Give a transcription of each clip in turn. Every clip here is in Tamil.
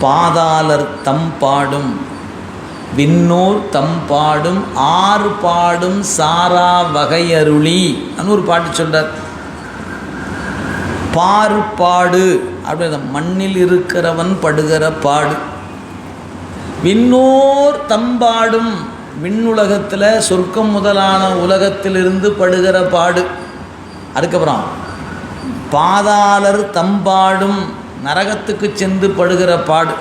பாதாளர் தம்பாடும் விண்ணோர் தம்பாடும் ஆறு பாடும் சாரா வகையருளி ஒரு பாட்டு சொல்றார். பாடு அப்படி மண்ணில் இருக்கிறவன் படுகிற பாடு. விண்ணோர் தம்பாடும் விண்ணுலகத்தில் சொர்க்கம் முதலான உலகத்திலிருந்து படுகிற பாடு. அதுக்கப்புறம் பாதாளர் தம்பாடும் நரகத்துக்கு சென்று படுகிற பாடு.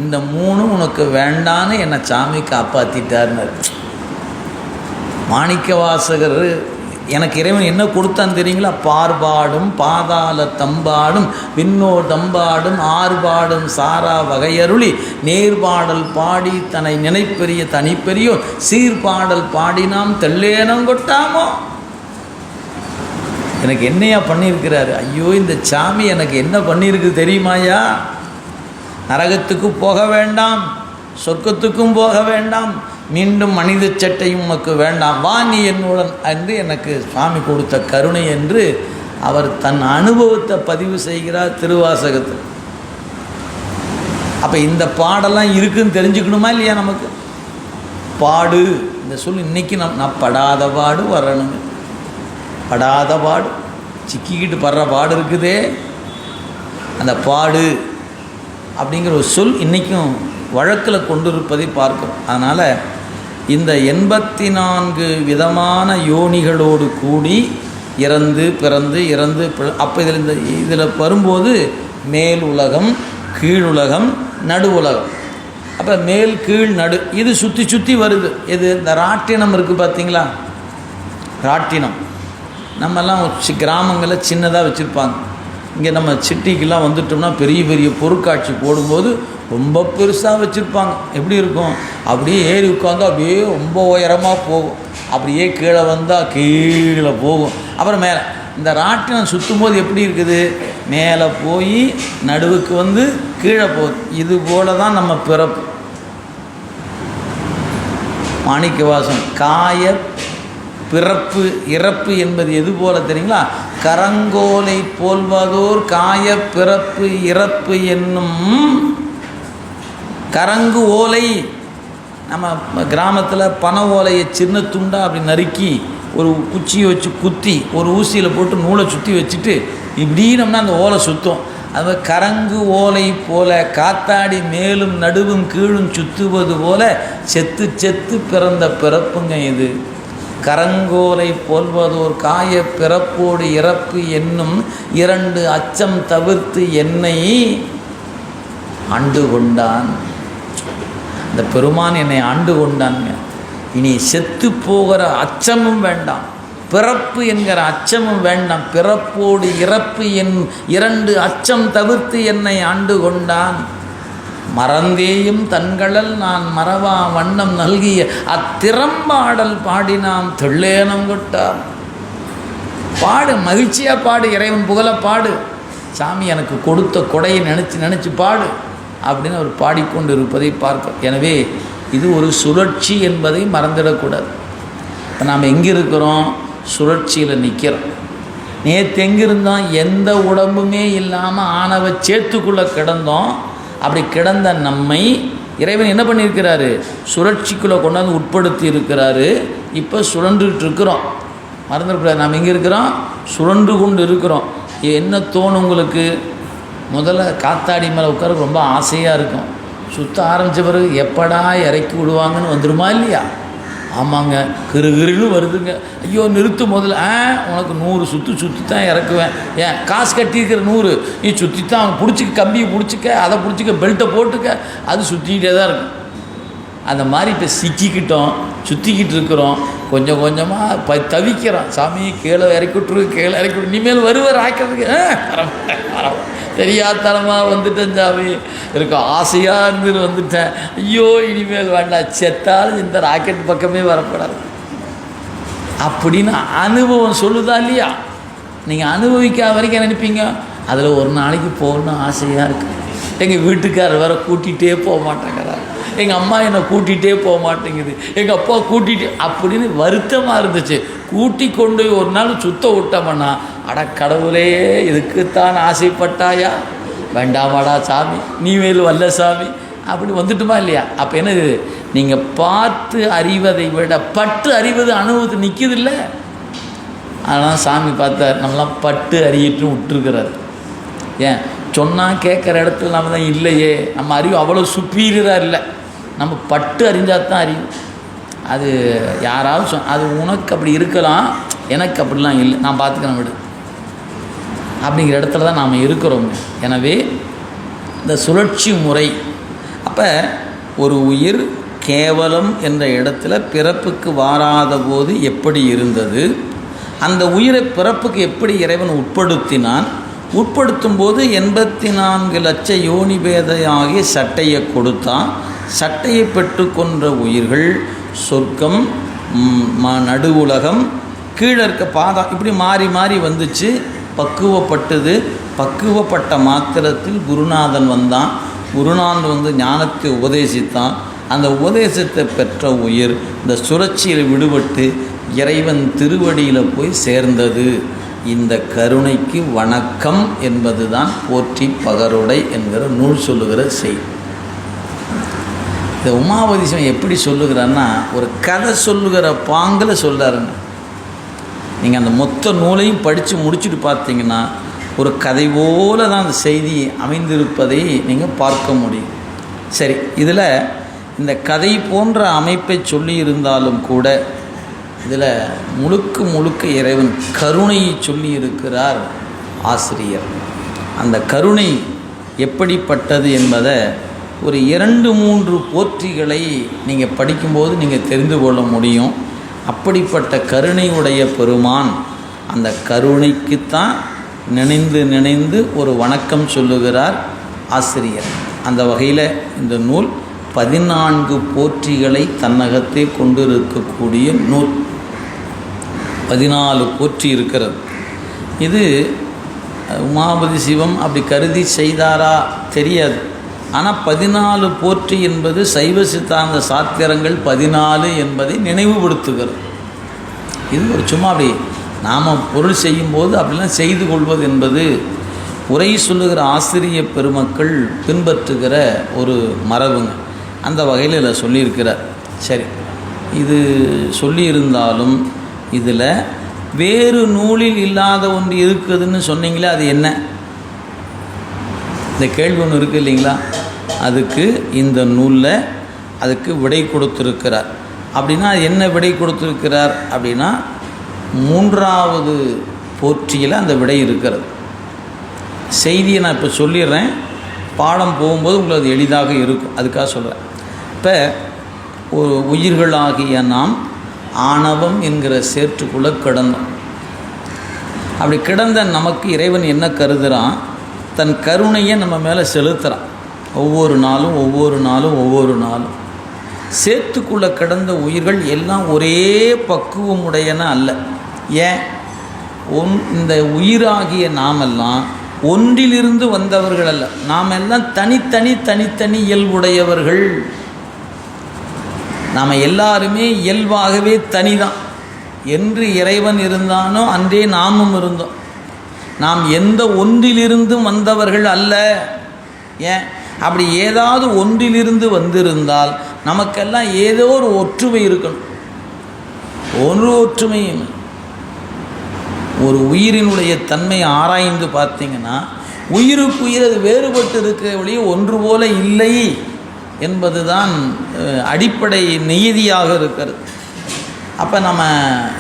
இந்த மூணும் உனக்கு வேண்டான்னு என்னை சாமி காப்பாற்றிட்டார்னார் மாணிக்க வாசகர். எனக்கு இறைவன் என்ன கொடுத்தான் தெரியுங்களா? பார்பாடும் பாதாள தம்பாடும் விண்ணோர் தம்பாடும் ஆறுபாடும் சாரா வகையருளி நேர்பாடல் பாடி தன்னை நினைப்பெரிய தனிப்பெரியோ சீர்பாடல் பாடினாம் தெல்லேனம் கொட்டாமோ. எனக்கு என்னையா பண்ணியிருக்கிறாரு? ஐயோ, இந்த சாமி எனக்கு என்ன பண்ணியிருக்கு தெரியுமாயா? நரகத்துக்கு போக வேண்டாம், சொர்க்கத்துக்கும் போக வேண்டாம், மீண்டும் மனித சட்டையும் உனக்கு வேண்டாம், வா நீ என்னுடன் என்று எனக்கு சுவாமி கொடுத்த கருணை என்று அவர் தன் அனுபவத்தை பதிவு செய்கிறார் திருவாசகத்தில். அப்போ இந்த பாடெல்லாம் இருக்குன்னு தெரிஞ்சுக்கணுமா இல்லையா? நமக்கு பாடு இந்த சொல் இன்றைக்கி நான் படாத பாடு வரணுங்க. படாத பாடு சிக்கிக்கிட்டு படுற பாடு இருக்குதே, அந்த பாடு அப்படிங்கிற ஒரு சொல் இன்றைக்கும் வழக்கில் கொண்டு இருப்பதை பார்க்கிறோம். அதனால் இந்த 84 விதமான யோனிகளோடு கூடி இறந்து பிறந்து இறந்து அப்போ இதில் வரும்போது மேல் உலகம், கீழ் உலகம், நடு உலகம். அப்போ மேல் கீழ் நடு இது சுற்றி சுற்றி வருது. இது இந்த ராட்டினம் இருக்குது பார்த்தீங்களா? ராட்டினம் நம்மெல்லாம் கிராமங்களில் சின்னதாக வச்சுருப்பாங்க. இங்கே நம்ம சிட்டிக்கெல்லாம் வந்துட்டோம்னா பெரிய பெரிய பொருட்காட்சி போடும்போது ரொம்ப பெருசாக வச்சுருப்பாங்க. எப்படி இருக்கும்? அப்படியே ஏறி உட்காந்து அப்படியே ரொம்ப உயரமாக போகும், அப்படியே கீழே வந்தால் கீழே போகும், அப்புறம் மேலே. இந்த ராட்டினம் சுற்றும் போது எப்படி இருக்குது? மேலே போய் நடுவுக்கு வந்து கீழே போகுது. இது போல தான் நம்ம பிறப்பு. மாணிக்கவாசன் காய பிறப்பு இறப்பு என்பது எது போல தெரியுங்களா? கரங்கோலை போல்வதோர் காய பிறப்பு இறப்பு என்னும் கரங்கு ஓலை. நம்ம கிராமத்தில் பனை ஓலையை சின்ன துண்டாக அப்படி நறுக்கி ஒரு குச்சியை வச்சு குத்தி ஒரு ஊசியில் போட்டு நூலை சுற்றி வச்சுட்டு இப்படினோம்னா அந்த ஓலை சுற்றும். அது கரங்கு ஓலை போல காத்தாடி மேலும் நடுவும் கீழும் சுற்றுவது போல செத்து செத்து பிறந்த பிறப்புங்க இது. கரங்கோலை போல்வதோர் காய பிறப்போடு இறப்பு என்னும் 2 அச்சம் தவிர்த்து என்னை ஆண்டு கொண்டான். இந்த பெருமான் என்னை ஆண்டு கொண்டாங்க. இனி செத்து போகிற அச்சமும் வேண்டாம், பிறப்பு என்கிற அச்சமும் வேண்டாம். பிறப்போடு இறப்பு என் 2 அச்சம் தவிர்த்து என்னை ஆண்டு கொண்டான். மறந்தேயும் தன்களல் நான் மறவா வண்ணம் நல்கிய அத்திறம்பாடல் பாடினாம் தெள்ளேனம் கொட்டார். பாடு, மகிழ்ச்சியாக பாடு, இறைவன் புகழ பாடு, சாமி எனக்கு கொடுத்த கொடையை நினச்சி பாடு அப்படின்னு அவர் பாடிக்கொண்டு இருப்பதை பார்க்க. எனவே இது ஒரு சுழற்சி என்பதை மறந்துடக்கூடாது. இப்போ நாம் எங்கே இருக்கிறோம்? சுழற்சியில் நிற்கிறோம். நேற்று எங்கிருந்தோம்? எந்த உடம்புமே இல்லாமல் ஆணவ சேத்துக்குள்ளே கிடந்தோம். அப்படி கிடந்த நம்மை இறைவன் என்ன பண்ணியிருக்கிறாரு? சுழற்சிக்குள்ளே கொண்டாந்து உட்படுத்தி இருக்கிறாரு. இப்போ சுழன்றுட்டு இருக்கிறோம். மறந்துடக்கூடாது. நாம் எங்கே இருக்கிறோம்? சுழன்று கொண்டு இருக்கிறோம். என்ன தோணும் உங்களுக்கு? முதல்ல காத்தாடி மேலே உட்கார ரொம்ப ஆசையாக இருக்கும். சுற்ற ஆரம்பித்த பிறகு எப்படா இறக்கி விடுவாங்கன்னு வந்துடுமா இல்லையா? ஆமாங்க, கிருகிருன்னு வருதுங்க. ஐயோ நிறுத்து முதல்ல. உனக்கு 100 சுற்றி தான் இறக்குவேன். ஏன் காசு கட்டியிருக்கிற 100 நீ சுற்றி தான் பிடிச்சிக்க, கம்பியை பிடிச்சிக்க, அதை பிடிச்சிக்க, பெல்ட்டை போட்டுக்க, அது சுற்றிக்கிட்டே தான் இருக்கும். அந்த மாதிரி இப்போ சிக்கிக்கிட்டோம், சுற்றிக்கிட்டு இருக்கிறோம். கொஞ்சம் கொஞ்சமாக தவிக்கிறோம். சாமி கீழே இறக்கி விட்ரு, கீழே இறக்கி விட்ரு, இனிமேல் வருவார் ஆக்கிறதுக்கு தெரியாதனமாக வந்துட்டேன் சாமி, எனக்கு ஆசையாக இருந்துட்டு வந்துட்டேன். ஐயோ இனிமேல் வேண்டாம், செத்தாலும் இந்த ராக்கெட் பக்கமே வரப்படாது அப்படின்னு அனுபவம் சொல்லுதா இல்லையா? நீங்கள் அனுபவிக்காத வரைக்கும் நினைப்பீங்க அதில் ஒரு நாளைக்கு போகணுன்னு ஆசையாக இருக்குது. எங்கள் வீட்டுக்காரர் வேறு கூட்டிகிட்டே போக மாட்டேங்கிறார், எங்கள் அம்மா என்னை கூட்டிகிட்டே போக மாட்டேங்குது, எங்கள் அப்பா கூட்டிகிட்டு அப்படின்னு வருத்தமாக இருந்துச்சு. கூட்டி கொண்டு ஒரு நாள் சுத்த விட்டோம்னா, அட கடவுளே இதுக்குத்தான் ஆசைப்பட்டாயா வேண்டாமாடா சாமி, நீ வேலு வல்ல சாமி, அப்படி வந்துட்டுமா இல்லையா? அப்போ என்னது, நீங்கள் பார்த்து அறிவதை விட பட்டு அறிவது அனுபவத்து நிற்கிது இல்லை. ஆனால் சாமி பார்த்தார், நம்மளாம் பட்டு அறியிட்டு விட்டுருக்கிறார். ஏன் சொன்னால் கேட்குற இடத்துல நம்ம தான் இல்லையே, நம்ம அறிவு அவ்வளோ சுப்பீரியராக இல்லை, நம்ம பட்டு அறிஞ்சால் தான் அறிவு. அது யாராவது அது உனக்கு அப்படி இருக்கலாம், எனக்கு அப்படிலாம் இல்லை, நான் பார்த்துக்கிறேன் விடு அப்படிங்கிற இடத்துல தான் நாம் இருக்கிறோங்க. எனவே இந்த சுழற்சி முறை, அப்போ ஒரு உயிர் கேவலம் என்ற இடத்துல பிறப்புக்கு வாராத போது எப்படி இருந்தது, அந்த உயிரை பிறப்புக்கு எப்படி இறைவன் உட்படுத்தினான், உட்படுத்தும் போது 84 லட்ச யோனிபேதையாகிய சட்டையை கொடுத்தான். சட்டையை பெற்றுக்கொண்ட உயிர்கள் சொர்க்கம், நடுவுலகம், கீழே இருக்க பாதம், இப்படி மாறி மாறி வந்துச்சு. பக்குவப்பட்டது. பக்குவப்பட்ட மாத்திரத்தில் குருநாதன் வந்தான். குருநாதன் வந்து ஞானத்தை உபதேசித்தான். அந்த உபதேசத்தை பெற்ற உயிர் இந்த சுழற்சியில் விடுபட்டு இறைவன் திருவடியில் போய் சேர்ந்தது. இந்த கருணைக்கு வணக்கம் என்பது தான் போற்றி பகருடை என்கிற நூல் சொல்லுகிற செய்தி. இந்த உமாபதிசிவன் எப்படி சொல்லுகிறான்னா, ஒரு கதை சொல்லுகிற பாங்கில் சொல்கிறாருங்க. நீங்கள் அந்த மொத்த நூலையும் படித்து முடிச்சுட்டு பார்த்தீங்கன்னா ஒரு கதை போல தான் அந்த செய்தி அமைந்திருப்பதை நீங்கள் பார்க்க முடியும். சரி, இதில் இந்த கதை போன்ற அமைப்பை சொல்லி இருந்தாலும் கூட இதில் முழுக்க முழுக்க இறைவன் கருணையை சொல்லி இருக்கிறார் ஆசிரியர். அந்த கருணை எப்படிப்பட்டது என்பதை ஒரு 2-3 போற்றிகளை நீங்கள் படிக்கும்போது நீங்கள் தெரிந்து கொள்ள முடியும். அப்படிப்பட்ட கருணையுடைய பெருமான், அந்த கருணைக்குத்தான் நினைந்து நினைந்து ஒரு வணக்கம் சொல்லுகிறார் ஆசிரியர். அந்த வகையில் இந்த நூல் 14 போற்றிகளை தன்னகத்தே கொண்டிருக்கக்கூடிய நூல். 14 போற்றி இருக்கிறது. இது உமாபதி சிவம் அப்படி கருதி செய்தாரா தெரியாது. ஆனால் 14 போற்றி என்பது சைவ சித்தாந்த சாத்திரங்கள் 14 என்பதை நினைவுபடுத்துகிறது. இது ஒரு சும்மா அப்படி நாம் பொருள் செய்யும்போது அப்படிலாம் செய்து கொள்வது என்பது உரை சொல்லுகிற ஆசிரிய பெருமக்கள் பின்பற்றுகிற ஒரு மரபுங்க. அந்த வகையில் இதில் சொல்லியிருக்கிறார். சரி, இது சொல்லியிருந்தாலும் இதில் வேறு நூலில் இல்லாத ஒன்று இருக்குதுன்னு சொன்னீங்களே, அது என்ன? இந்த கேள்வி ஒன்று இருக்குது இல்லைங்களா? அதுக்கு இந்த நூலில் அதுக்கு விடை கொடுத்துருக்கிறார். அப்படின்னா என்ன விடை கொடுத்துருக்கிறார் அப்படின்னா, 3வது போற்றியில் அந்த விடை இருக்கிறது. செய்தியை நான் இப்போ சொல்லிடுறேன், பாடம் போகும்போது உங்களுக்கு அது எளிதாக இருக்கும், அதுக்காக சொல்கிறேன். இப்போ ஒரு உயிர்களாகிய நாம் ஆணவம் என்கிற சேற்றுக்குள்ளே கிடந்தோம். அப்படி கிடந்த நமக்கு இறைவன் என்ன கருதுகிறான், தன் கருணையை நம்ம மேலே செலுத்துகிறான். ஒவ்வொரு நாளும் ஒவ்வொரு நாளும் ஒவ்வொரு நாளும் சேத்துக்குள்ளே கிடந்த உயிர்கள் எல்லாம் ஒரே பக்குவமுடையன அல்ல. ஏன்? இந்த உயிராகிய நாமெல்லாம் ஒன்றிலிருந்து வந்தவர்கள் அல்ல, நாம் எல்லாம் தனித்தனி இயல்புடையவர்கள். நாம் எல்லாருமே இயல்பாகவே தனிதான். என்று இறைவன் இருந்தானோ அன்றே நாமும் இருந்தோம். நாம் எந்த ஒன்றிலிருந்தும் வந்தவர்கள் அல்ல. ஏன்? அப்படி ஏதாவது ஒன்றிலிருந்து வந்திருந்தால் நமக்கெல்லாம் ஏதோ ஒரு ஒற்றுமை இருக்கணும். ஒரு ஒற்றுமையும் ஒரு உயிரினுடைய தன்மையை ஆராய்ந்து பார்த்தீங்கன்னா உயிருக்கு உயிர் அது வேறுபட்டு இருக்கிற வழியே ஒன்று போல இல்லை என்பது தான் அடிப்படை நியதியாக இருக்கிறது. அப்போ நம்ம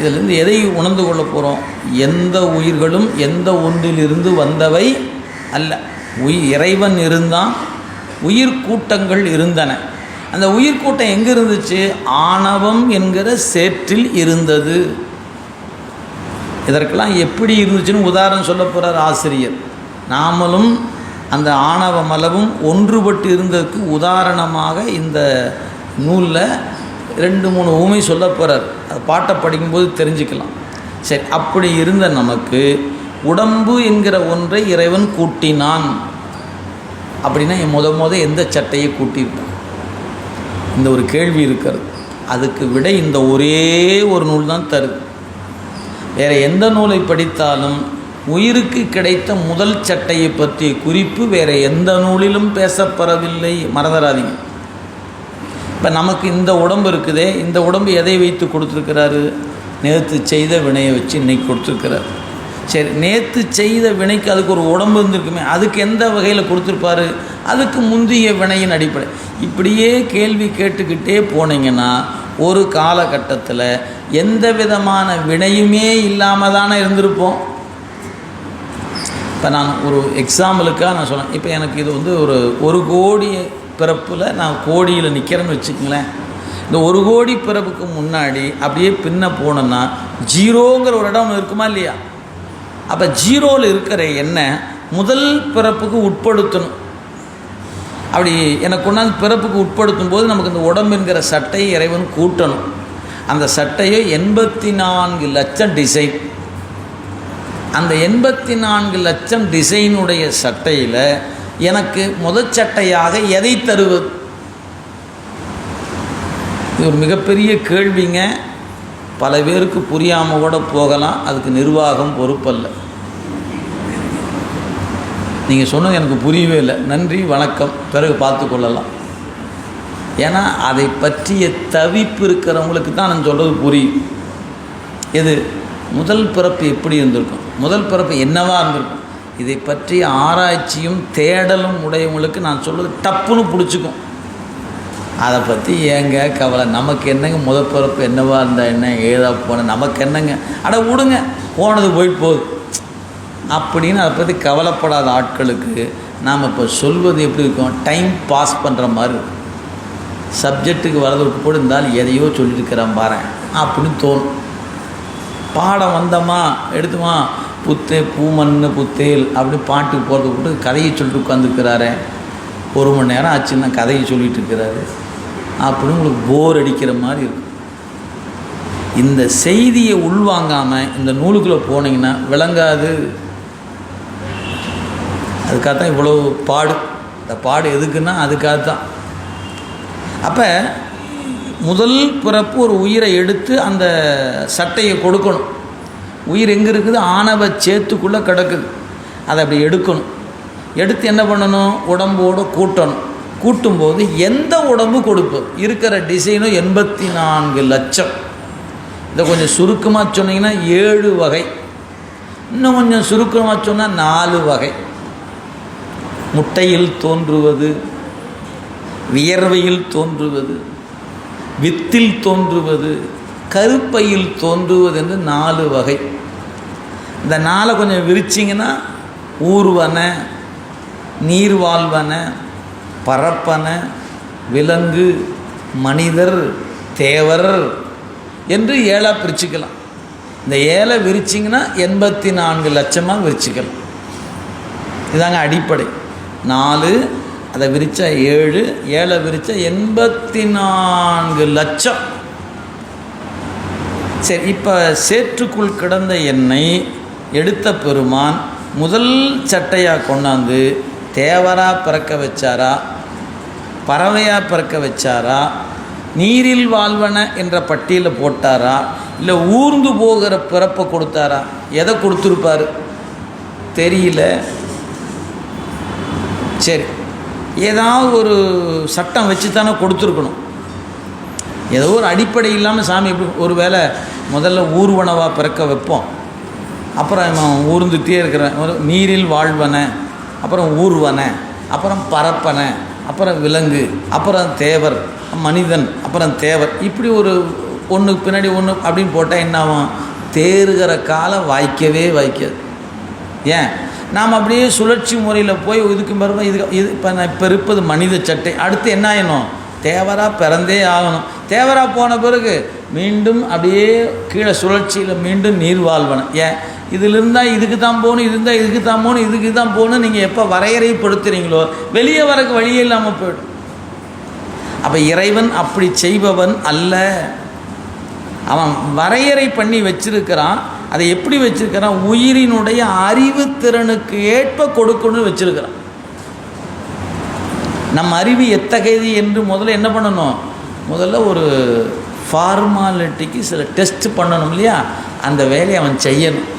இதிலிருந்து எதை உணர்ந்து கொள்ள போகிறோம்? எந்த உயிர்களும் எந்த ஒன்றிலிருந்து வந்தவை அல்ல. இறைவன் இருந்தான், உயிர்கூட்டங்கள் இருந்தன. அந்த உயிர்கூட்டம் எங்கே இருந்துச்சு? ஆணவம் என்கிற சேற்றில் இருந்தது. இதற்கெல்லாம் எப்படி இருந்துச்சுன்னு உதாரணம் சொல்ல போகிறார் ஆசிரியர். நாமளும் அந்த ஆணவ மலமும் ஒன்றுபட்டு இருந்ததுக்கு உதாரணமாக இந்த நூலில் 2-3 ஊமை சொல்ல போகிறார். அது பாட்டை படிக்கும்போது தெரிஞ்சுக்கலாம். சரி, அப்படி இருந்த நமக்கு உடம்பு என்கிற ஒன்றை இறைவன் கூட்டினான். அப்படின்னா முத எந்த சட்டையை கூட்டியிருக்கான்? இந்த ஒரு கேள்வி இருக்கிறது. அதுக்கு விடை இந்த ஒரே ஒரு நூல் தான் தருது. வேறு எந்த நூலை படித்தாலும் உயிருக்கு கிடைத்த முதல் சட்டையை பற்றிய குறிப்பு வேறு எந்த நூலிலும் பேசப்படவில்லை, மறந்துடாதீங்க. இப்போ நமக்கு இந்த உடம்பு இருக்குதே, இந்த உடம்பு எதை வைத்து கொடுத்துருக்கிறாரு? நேற்று செய்த வினையை வச்சு இன்றைக்கி கொடுத்துருக்கிறார். சரி, நேற்று செய்த வினைக்கு அதுக்கு ஒரு உடம்பு இருந்திருக்குமே, அதுக்கு எந்த வகையில் கொடுத்துருப்பாரு? அதுக்கு முந்தைய வினையின் அடிப்படை. இப்படியே கேள்வி கேட்டுக்கிட்டே போனீங்கன்னா ஒரு காலகட்டத்தில் எந்த விதமான வினையுமே இல்லாமல் தானே இருந்திருப்போம். இப்போ நான் ஒரு எக்ஸாம்பிளுக்காக நான் சொன்னேன். இப்போ எனக்கு இது வந்து ஒரு கோடி பிறப்பில் நான் கோடியில் நிற்கிறேன்னு வச்சுக்கங்களேன். இந்த 1 கோடி பிறப்புக்கு முன்னாடி அப்படியே பின்ன போனோன்னா ஜீரோங்கிற ஒரு இடம் இருக்குமா இல்லையா? அப்போ ஜீரோவில் இருக்கிற என்னை முதல் பிறப்புக்கு உட்படுத்தணும். அப்படி எனக்கு கொண்டாந்து பிறப்புக்கு உட்படுத்தும் போது நமக்கு இந்த உடம்புங்கிற சட்டையை இறைவன் கூட்டணும். அந்த சட்டையை 84 லட்சம் டிசைன். அந்த 84 லட்சம் டிசைனுடைய சட்டையில் எனக்கு முதல் சட்டையாக எதை தருவது? இது ஒரு மிகப்பெரிய கேள்விங்க. பல பேருக்கு புரியாமல் கூட போகலாம். அதுக்கு நிர்வாகம் பொறுப்பல்ல. நீங்கள் சொன்னது எனக்கு புரியவே இல்லை. நன்றி, வணக்கம், பிறகு பார்த்து கொள்ளலாம். ஏன்னா அதை பற்றிய தவிப்பு இருக்கிறவங்களுக்கு தான் நான் சொல்கிறது புரியும். எது முதல் பிறப்பு எப்படி இருந்திருக்கும், முதல் பிறப்பு என்னவா இருந்திருக்கும், இதை பற்றி ஆராய்ச்சியும் தேடலும் உடையவங்களுக்கு நான் சொல்கிறது டப்புன்னு பிடிச்சிக்கும். அதை பற்றி ஏங்க கவலை, நமக்கு என்னங்க முதல் பிறப்பு என்னவா இருந்தால் என்ன, ஏதா போன நமக்கு என்னங்க, அட விடுங்க போனது போயிட்டு போகுது அப்படின்னு அதை பற்றி கவலைப்படாத ஆட்களுக்கு நாம் இப்போ சொல்வது எப்படி இருக்கும்? டைம் பாஸ் பண்ணுற மாதிரி இருக்கும். சப்ஜெக்ட்டுக்கு வரதுக்கு கூட இருந்தாலும் எதையோ சொல்லியிருக்கிறேன் பாரு அப்படின்னு தோணும். பாடம் வந்தோமா எடுத்துமா புத்தே பூமண்ணு புத்தேல் அப்படி பாட்டுக்கு போகிறதுக்கு கூட கதையை சொல்லிட்டு உட்காந்துருக்கிறாரு. 1 மணி நேரம் ஆச்சுன்னா கதையை சொல்லிகிட்டு இருக்கிறாரு அப்படின்னு உங்களுக்கு போர் அடிக்கிற மாதிரி இருக்கும். இந்த செய்தியை உள்வாங்காமல் இந்த நூலுக்குள்ளே போனீங்கன்னா விளங்காது. அதுக்காக தான் இவ்வளோ பாடு. இந்த பாடு எதுக்குன்னா அதுக்காக தான். அப்போ முதல் பிறப்பு ஒரு உயிரை எடுத்து அந்த சட்டையை கொடுக்கணும். உயிர் எங்கே இருக்குது? ஆணவ சேத்துக்குள்ளே கிடக்குது. அதை அப்படி எடுக்கணும். எடுத்து என்ன பண்ணணும்? உடம்போடு கூட்டணும். கூட்டும்போது எந்த உடம்பு கொடுப்பது? இருக்கிற டிசைனும் 84 லட்சம். இதை கொஞ்சம் சுருக்கமாக சொன்னீங்கன்னா 7 வகை. இன்னும் கொஞ்சம் சுருக்கமாக சொன்னால் 4 வகை. முட்டையில் தோன்றுவது, வியர்வையில் தோன்றுவது, வித்தில் தோன்றுவது, கருப்பையில் தோன்றுவது என்று 4 வகை. இந்த 4 கொஞ்சம் விரிச்சிங்கன்னா ஊர்வன, நீர்வாழ்வன, பரப்பன, விலங்கு, மனிதர், தேவர் என்று 7ஆக பிரிச்சுக்கலாம். இந்த 7 விரிச்சிங்கன்னா 84 லட்சமாக விரிச்சிக்கலாம். இதாங்க அடிப்படை. 4 அதை விரித்தா 7, 7 விரித்தா 84 லட்சம். சரி, இப்போ சேற்றுக்குள் கிடந்த எண்ணெய் எடுத்த பெருமான் முதல் சட்டையாக கொண்டாந்து தேவராக பிறக்க வச்சாரா, பறவையாக பிறக்க வச்சாரா, நீரில் வாழ்வன என்ற பட்டியலில் போட்டாரா, இல்லை ஊர்ந்து போகிற பிறப்பை கொடுத்தாரா? எதை கொடுத்துருப்பார் தெரியல. சரி, ஏதாவது ஒரு சட்டம் வச்சு தானே கொடுத்துருக்கணும். ஏதோ ஒரு அடிப்படை இல்லாமல் சாமி எப்படி ஒரு வேளை முதல்ல ஊர்வனவாக பிறக்க வைப்போம், அப்புறம் இவன் ஊர்ந்துகிட்டே இருக்கிறேன், நீரில் வாழ்வன, அப்புறம் ஊர்வன, அப்புறம் பரப்பன, அப்புறம் விலங்கு, அப்புறம் தேவர், மனிதன், அப்புறம் தேவர், இப்படி ஒரு ஒன்றுக்கு பின்னாடி ஒன்று அப்படின்னு போட்டால் என்ன ஆகும்? தேறுகிற காலம் வாய்க்கவே வாய்க்காது. ஏன்? நாம் அப்படியே சுழற்சி முறையில் போய் இதுக்கு பிறகு இது இப்போ நான் இப்போ இருப்பது மனித சட்டை, அடுத்து என்ன ஆகணும்? தேவராக பிறந்தே ஆகணும். தேவராக போன பிறகு மீண்டும் அப்படியே கீழே சுழற்சியில் மீண்டும் நீர் வாழ்வன. ஏன்? இதில் இருந்தால் இதுக்கு தான் போகணும், இது இருந்தால் இதுக்கு தான் போகணும், இதுக்கு தான் போகணும். நீங்கள் எப்போ வரையறைப்படுத்துகிறீங்களோ வெளியே வரக்கு வழியே இல்லாமல் போய்டும். அப்போ இறைவன் அப்படி செய்பவன் அல்ல. அவன் வரையறை பண்ணி வச்சிருக்கிறான். அதை எப்படி வச்சிருக்கிறான்? உயிரினுடைய அறிவு திறனுக்கு ஏற்ப கொடுக்கணும்னு வச்சிருக்கிறான். நம்ம அறிவு எத்தகையது என்று முதல்ல என்ன பண்ணணும்? முதல்ல ஒரு ஃபார்மாலிட்டிக்கு சில டெஸ்ட் பண்ணணும் இல்லையா? அந்த வேலையை அவன் செய்யணும்.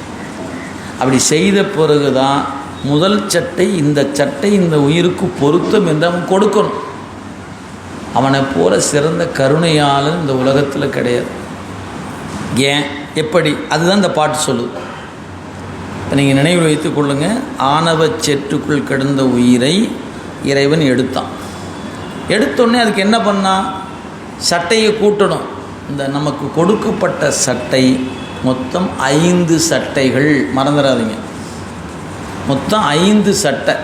அப்படி செய்த பிறகு தான் முதல் சட்டை இந்த உயிருக்கு பொருத்தம் என்று அவன் கொடுக்கணும். அவனை போல சிறந்த கருணையாளன் இந்த உலகத்தில் கிடையாது. ஏன், எப்படி, அதுதான் இந்த பாட்டு சொல்லுது. இப்போ நீங்கள் நினைவில் வைத்து கொள்ளுங்க. ஆணவச் சேற்றுக்குள் கிடந்த உயிரை இறைவன் எடுத்தோடனே அதுக்கு என்ன பண்ணால் சட்டையை கூட்டணும். இந்த நமக்கு கொடுக்கப்பட்ட சட்டை மொத்தம் 5 சட்டைகள், மறந்துடாதீங்க. மொத்தம் 5 சட்டை.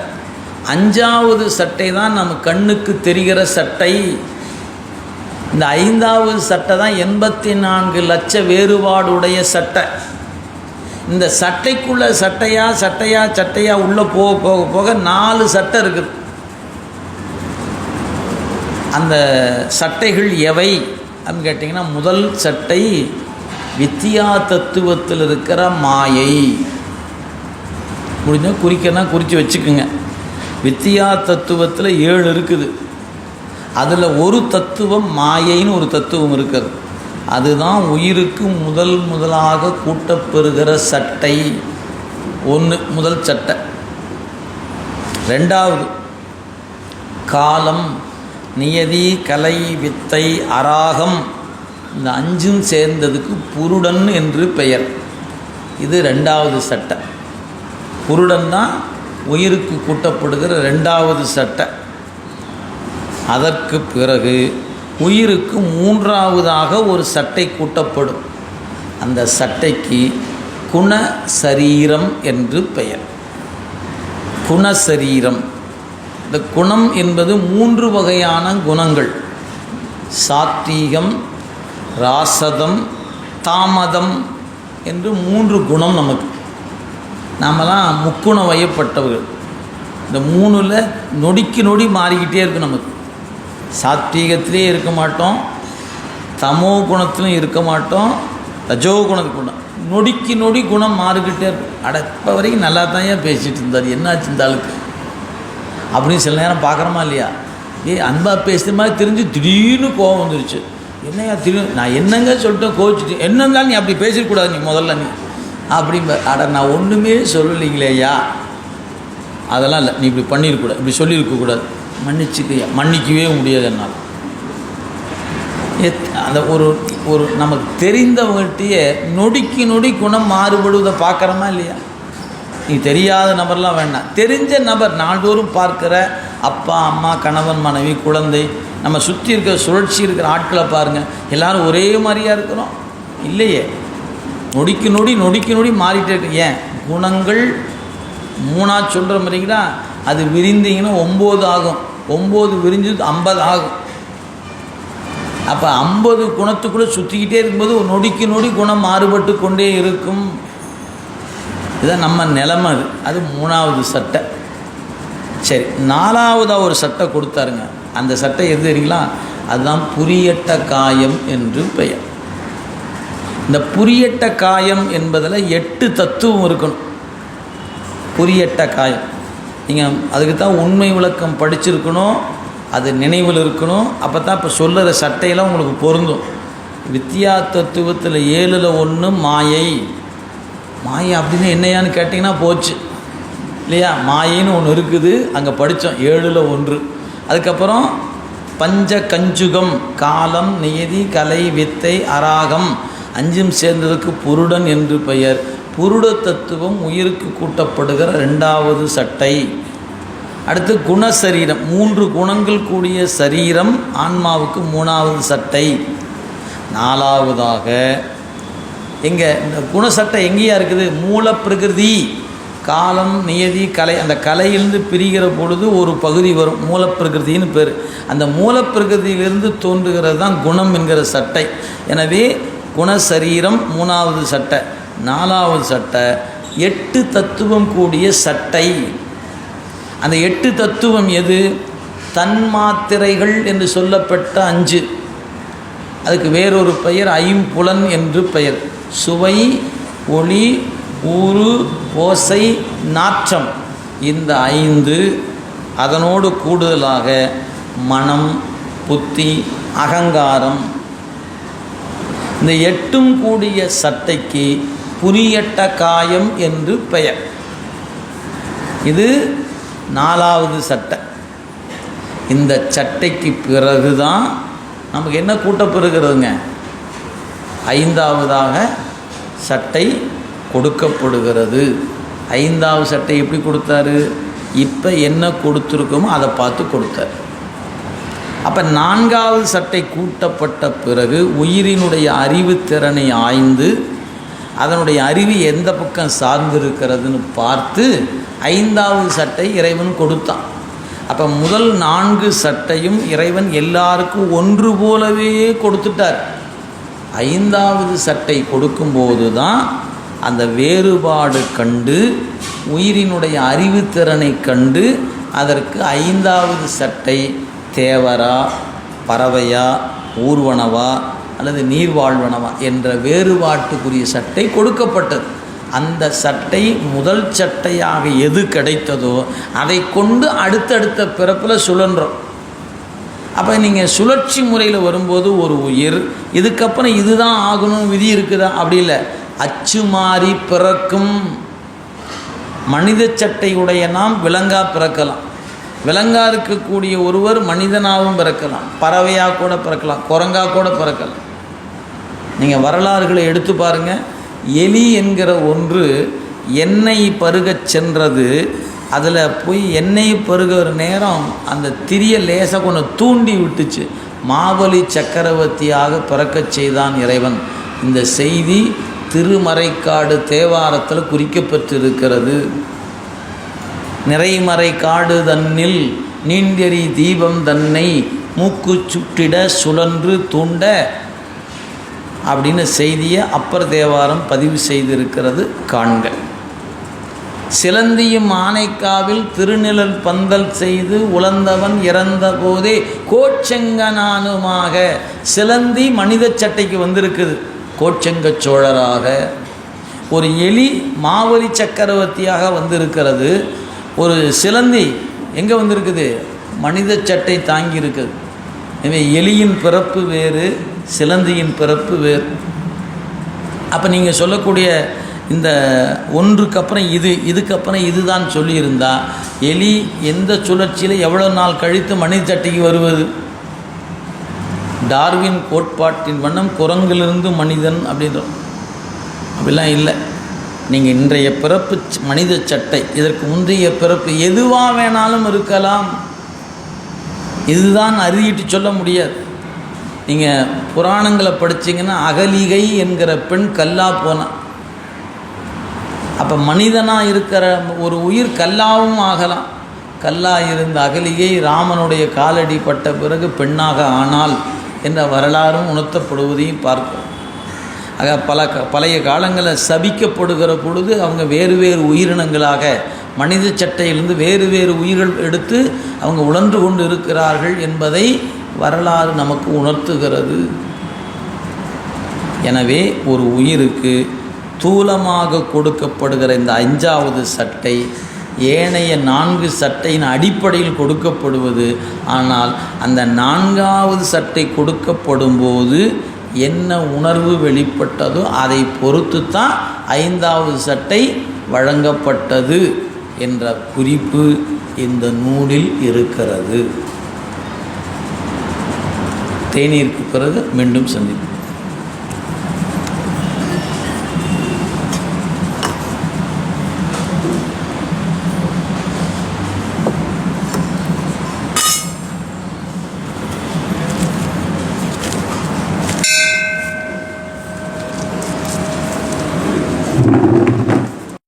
5வது சட்டை தான் நம்ம கண்ணுக்கு தெரிகிற சட்டை. இந்த 5வது சட்டை தான் 84 லட்ச வேறுபாடுடைய சட்டை. இந்த சட்டைக்குள்ளே சட்டையா உள்ளே போக 4 சட்டை இருக்குது. அந்த சட்டைகள் எவை அப்படின்னு கேட்டிங்கன்னா, முதல் சட்டை வித்தியா தத்துவத்தில் இருக்கிற மாயை. முடிஞ்சால் குறித்து வச்சுக்குங்க. வித்தியா தத்துவத்தில் 7 இருக்குது. அதில் ஒரு தத்துவம் மாயைன்னு ஒரு தத்துவம் இருக்கிறது. அதுதான் உயிருக்கு முதலாக கூட்டப்பெறுகிற சட்டை. முதல் சட்டை. 2வது காலம், நியதி, கலை, வித்தை, அராகம். இந்த 5ம் சேர்ந்ததுக்கு புருடன் என்று பெயர். இது 2வது சட்டை. புருடன் தான் உயிருக்கு கூட்டப்படுகிற 2வது சட்டை. அதற்கு பிறகு உயிருக்கு 3வதாக ஒரு சட்டை கூட்டப்படும். அந்த சட்டைக்கு குணசரீரம் என்று பெயர். குணசரீரம். இந்த குணம் என்பது 3 வகையான குணங்கள். சாத்வீகம், ராசதம், தாமதம் என்று 3 குணம் நமக்கு. நாமெல்லாம் முக்குண வயப்பட்டவர்கள். இந்த 3ல் நொடிக்கு நொடி மாறிக்கிட்டே இருக்கும். நமக்கு சாத்வீகத்திலே இருக்க மாட்டோம், தமோ குணத்திலும் இருக்க மாட்டோம், ரஜோ குணத்துக்கு நொடிக்கு நொடி குணம் மாறிக்கிட்டே இருக்கும். இப்போ வரைக்கும் நல்லா தான் ஏன் பேசிகிட்டு இருந்தார், என்னாச்சு இந்த ஆளுக்கு அப்படின்னு சில நேரம் பார்க்குறோமா இல்லையா? அன்பாக பேசுகிற மாதிரி தெரிஞ்சு திடீர்னு கோவம் வந்துருச்சு. என்னையா திடீர்னு நான் என்னங்க சொல்லிட்டேன், கோவிச்சுட்டு என்ன இருந்தாலும் நீ அப்படி பேசிடக்கூடாது, நீ முதல்ல நீ அப்படிம்ப. நான் ஒன்றுமே சொல்லலைங்களேயா, அதெல்லாம் இல்லை, நீ இப்படி பண்ணியிருக்கூடாது, இப்படி சொல்லியிருக்கக்கூடாது, மன்னிக்கவே முடியாது என்னால். அந்த ஒரு நமக்கு தெரிந்தவங்கள்ட்டையே நொடிக்கு நொடி குணம் மாறுபடுவதை பார்க்குறோமா இல்லையா? நீ தெரியாத நபர்லாம் வேண்டாம், தெரிஞ்ச நபர் நாள்தோறும் பார்க்குற அப்பா, அம்மா, கணவன், மனைவி, குழந்தை, நம்ம சுற்றி இருக்கிற சுழற்சி இருக்கிற ஆட்களை பாருங்கள். எல்லோரும் ஒரே மாதிரியாக இருக்கிறோம் இல்லையே. நொடிக்கு நொடி மாறிட்டே இருக்கு. ஏன்? குணங்கள் 3ஆக சொல்கிற மாதிரிங்களா, அது விரிந்தீங்கன்னா 9 ஆகும். 9 விரிஞ்சது 50 ஆகும். அப்போ 50 குணத்துக்குள்ளே சுற்றிக்கிட்டே இருக்கும்போது ஒரு நொடிக்கு நொடி குணம் மாறுபட்டு கொண்டே இருக்கும். இதுதான் நம்ம நிலைமை. அது 3வது சட்டை. சரி, 4வதாக ஒரு சட்டை கொடுத்தாருங்க. அந்த சட்டை எது தெரியுங்களா? அதுதான் புரியட்ட காயம் என்று பெயர். இந்த புரியட்ட காயம் என்பதில் 8 தத்துவம் இருக்கணும். புரியட்ட காயம் நீங்கள் அதுக்கு தான் உண்மை விளக்கம் படிச்சிருக்கணும், அது நினைவில் இருக்கணும். அப்போ தான் இப்போ சொல்லுற சட்டையெல்லாம் உங்களுக்கு பொருந்தும். வித்தியா தத்துவத்தில் 7ல் 1 மாயை. மாயை அப்படின்னு என்னையான்னு கேட்டிங்கன்னா போச்சு இல்லையா? மாயின்னு ஒன்று இருக்குது, அங்கே படித்தோம், 7ல் 1. அதுக்கப்புறம் பஞ்ச கஞ்சுகம், காலம், நியதி, கலை, வித்தை, அராகம் 5ம் சேர்ந்ததுக்கு புருடன் என்று பெயர். புருட தத்துவம் உயிருக்கு கூட்டப்படுகிற 2வது சட்டை. அடுத்து குணசரீரம், 3 குணங்கள் கூடிய சரீரம் ஆன்மாவுக்கு 3வது சட்டை. 4வதாக எங்கே இந்த குணசட்டை எங்கேயா இருக்குது? மூல பிரகிருதி, காலம், நியதி, கலை. அந்த கலையிலிருந்து பிரிகிற பொழுது ஒரு பகுதி வரும், மூலப்பிரகிருதின்னு பேர். அந்த மூலப்பிரகிருதியிலிருந்து தோன்றுகிறது தான் குணம் என்கிற சட்டை. எனவே குணசரீரம் 3வது சட்டை. 4வது சட்டை 8 தத்துவம் கூடிய சட்டை. அந்த 8 தத்துவம் எது? தன்மாத்திரைகள் என்று சொல்லப்பட்ட 5. அதுக்கு வேறொரு பெயர் ஐம்புலன் என்று பெயர். சுவை, ஒளி, ஊறு, ஓசை, நாற்றம். இந்த 5 அதனோடு கூடுதலாக மனம், புத்தி, அகங்காரம். இந்த 8ம் கூடிய சட்டைக்கு புரியட்ட காயம் என்று பெயர். இது 4வது சட்டை. இந்த சட்டைக்கு பிறகு தான் நமக்கு என்ன கூட்டப்பெறுகிறதுங்க? 5வதாக சட்டை கொடுக்கப்படுகிறது. 5வது சட்டை எப்படி கொடுத்தாரு? இப்போ என்ன கொடுத்துருக்கோமோ அதை பார்த்து கொடுத்தார். அப்போ 4வது சட்டை கூட்டப்பட்ட பிறகு உயிரினுடைய அறிவுத்திறனை ஆய்ந்து அதனுடைய அறிவு எந்த பக்கம் சார்ந்திருக்கிறதுன்னு பார்த்து 5வது சட்டை இறைவன் கொடுத்தான். அப்போ முதல் 4 சட்டையும் இறைவன் எல்லாருக்கும் ஒன்று போலவே கொடுத்துட்டார். 5வது சட்டை கொடுக்கும்போது தான் அந்த வேறுபாடு கண்டு உயிரினுடைய அறிவுத்திறனை கண்டு அதற்கு 5வது சட்டை தேவரா, பறவையா, ஊர்வனவா அல்லது நீர்வாழ்வனவா என்ற வேறுபாட்டுக்குரிய சட்டை கொடுக்கப்பட்டது. அந்த சட்டை முதல் சட்டையாக எது கிடைத்ததோ அதை கொண்டு அடுத்தடுத்த பிறப்பில் சுழன்றோம். அப்போ நீங்கள் சுழற்சி முறையில் வரும்போது ஒரு உயிர் இதுக்கப்புறம் இதுதான் ஆகணும்னு விதி இருக்குதா? அப்படி இல்லை. அச்சு மாறி பிறக்கும். மனித சட்டையுடைய நாம் விலங்கா பிறக்கலாம். விலங்கா இருக்கக்கூடிய ஒருவர் மனிதனாகவும் பிறக்கலாம், பறவையாக கூட பிறக்கலாம், குரங்கா கூட பிறக்கலாம். நீங்கள் வரலாறுகளை எடுத்து பாருங்கள். எலி என்கிற ஒன்று எண்ணெய் பருகச் சென்றது. அதில் போய் எண்ணெய் பருகிற நேரம் அந்த திரியை லேசாக கொஞ்சம் தூண்டி விட்டுச்சு. மாவலி சக்கரவர்த்தியாக பிறக்கச் செய்தான் இறைவன். இந்த செய்தி திருமறைக்காடு தேவாரத்தில் குறிக்கப்பட்டிருக்கிறது. நிறைமறை காடு தன்னில் நீண்டெறி தீபம் தன்னை மூக்கு சுட்டிட சுழன்று தூண்ட அப்படின்னு செய்தியை அப்பர் தேவாரம் பதிவு செய்திருக்கிறது காண்க. சிலந்தியும் ஆனைக்காவில் திருநிழல் பந்தல் செய்து உலர்ந்தவன் இறந்த போதே கோச்செங்கனானுமாக. சிலந்தி மனித சட்டைக்கு வந்திருக்குது கோச்செங்க சோழராக. ஒரு எலி மாவலி சக்கரவர்த்தியாக வந்திருக்கிறது. ஒரு சிலந்தி எங்கே வந்திருக்குது? மனித சட்டை தாங்கி இருக்குது. எனவே எலியின் பிறப்பு வேறு, சிலந்தியின் பிறப்பு வேறு. அப்போ நீங்கள் சொல்லக்கூடிய இந்த ஒன்றுக்கு அப்புறம் இதுக்கப்புறம் இதுதான் சொல்லியிருந்தா எலி எந்த சுழற்சியில் எவ்வளோ நாள் கழித்து மனித சட்டைக்கு வருவது? டார்வின் கோட்பாட்டின் வண்ணம் குரங்கிலிருந்து மனிதன் அப்படின்றோம். அப்படிலாம் இல்லை. நீங்கள் இன்றைய பிறப்பு மனித சட்டை, இதற்கு முந்தைய பிறப்பு எதுவாக வேணாலும் இருக்கலாம். இதுதான் அறியிட்டு சொல்ல முடியாது. நீங்கள் புராணங்களை படித்தீங்கன்னா அகலிகை என்கிற பெண் கல்லா போனான். அப்போ மனிதனாக இருக்கிற ஒரு உயிர் கல்லாவும் ஆகலாம். கல்லா இருந்த அகலிகை ராமனுடைய காலடி பட்ட பிறகு பெண்ணாக ஆனாள் என்ற வரலாறும் உணர்த்தப்படுவதையும் பார்க்கிறோம். ஆக பழைய காலங்களில் சபிக்கப்படுகிற பொழுது அவங்க வேறு வேறு உயிரினங்களாக மனித சட்டையிலிருந்து வேறு வேறு உயிர்கள் எடுத்து அவங்க உழன்று கொண்டு இருக்கிறார்கள் என்பதை வரலாறு நமக்கு உணர்த்துகிறது. எனவே ஒரு உயிருக்கு தூலமாக கொடுக்கப்படுகிற இந்த 5வது சட்டை ஏனைய 4 சட்டையின் அடிப்படையில் கொடுக்கப்படுவது. ஆனால் அந்த 4வது சட்டை கொடுக்கப்படும் போது என்ன உணர்வு வெளிப்பட்டதோ அதை பொறுத்து தான் 5வது சட்டை வழங்கப்பட்டது என்ற குறிப்பு இந்த நூலில் இருக்கிறது. தேநீருக்கு பிறகு மீண்டும் சந்திப்போம்.